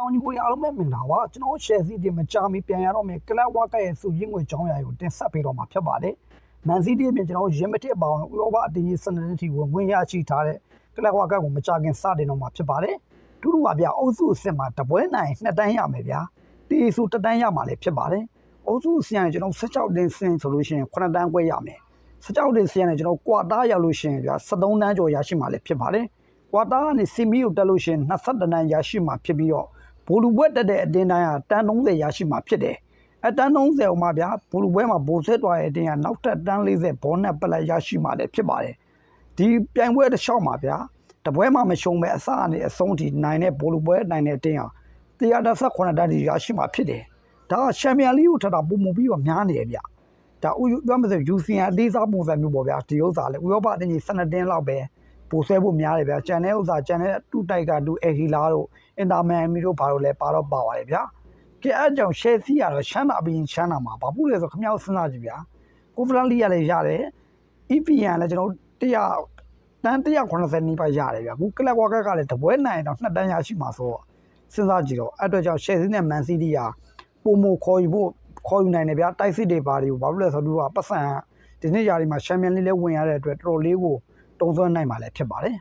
အောင်ညီကိုရအောင်မဲ့မင်္ဂလာပါကျွန်တော်ရှယ်စီးတင်မကြမီပြန်ရတော့မယ်ကလပ်ဝါကရဲ့စုရင်းငွေကြောင်းရာကိုတင်ဆက်ပေးတော့မှာဖြစ်ပါတယ်မန်စီးတီးပြင်ကျွန်တော်ရင်းမတစ်အပေါင်းဥရောပအသင်းကြီးစနစ်တီဝင်ဝင်ရရှိထားတဲ့ကလပ်ဝါကကိုမကြခင်စတင်တော့မှာဖြစ်ပါတယ်ဒုတိယပြအုပ်စုအဆင့်မှာတပွဲနိုင်2တန်းရမယ်ဗျာတီစု1တန်းရမှာလည်းဖြစ်ပါတယ်အုပ်စုအဆင့်ကကျွန်တော်16တင်းစင်ဆိုလို့ရှိရင်9တန်းခွဲရမယ်16တင်းစင်နဲ့ကျွန်တော်ကွာတာရောက်လို့ရှိရင်ဗျာ73တန်းကျော်ရရှိမှာလည်းဖြစ်ပါတယ်ကွာတာကနေစီမီကိုတက်လို့ရှိရင်22တန်းရရှိမှာဖြစ်ပြီးတော့ဘူလူပွဲတက်တဲ့အတင်းတိုင်းကတန်း30ရရှိမှာဖြစ်တယ်အတန်း30အောင်မှာဗျာဘူလူပွဲမှာဘိုးဆွဲသွားတဲ့အတင်းကနောက်ထပ်တန်း40ဘောနက်ပလက်ရရှိမှာလည်းဖြစ်ပါတယ်ဒီပြိုင်ပွဲတစ်လျှောက်မှာဗျာတပွဲမှာမရှုံးမဲ့အစအနေအဆုံးထိနိုင်တဲ့ဘူလူပွဲနိုင်တဲ့အတင်းဟာ118တန်းထိရရှိမှာဖြစ်တယ်ဒါကချန်ပီယံလိကိုထပ်တာပုံမှုပြီးတော့များနေတယ်ဗျဒါပြောမှဆို UCN အသေးစားပုံစံမျိုးပေါ့ဗျာဒီဥစ္စာလေဥရောပအသင်းကြီး12တင်းလောက်ပဲပို့ဆွဲဖို့များတယ်ဗျာကျန်တဲ့ဥစ္စာကျန်တဲ့တူတိုက်ကတူအေဟီလာတို့အင်တာမန်မီတို့ဘာလို့လဲပါတော့ပါပါတယ်ဗျာကဲအဲ့ကြောင့်ရှယ်စီကတော့ရှမ်းတာပြီးရှမ်းတာမှာဘာဖြစ်လဲဆိုခမောက်စဉ်းစားကြည့်ဗျာကိုဖလန်လီရလည်းရတယ် EPN လည်းကျွန်တော်100တန်း190နီးပါးရတယ်ဗျာခုကလပ်ဝါကကလည်းတပွဲနိုင်တော့2တန်းရရှိမှာဆိုတော့စဉ်းစားကြည့်တော့အဲ့အတွက်ကြောင့်ရှယ်စီနဲ့မန်စီးတီးဟာပုံမခေါ်ယူနိုင်တယ်ဗျာတိုက်စစ်တွေဘာတွေကိုဘာလို့လဲဆိုတော့သူကပတ်စံဒီနေ့ຢာဒီမှာချန်ပီယံလိလည်းဝင်ရတဲ့အတွက်တော်တော်လေးကိုတုံးသွင်းနိုင်မှာလည်းဖြစ်ပါတယ်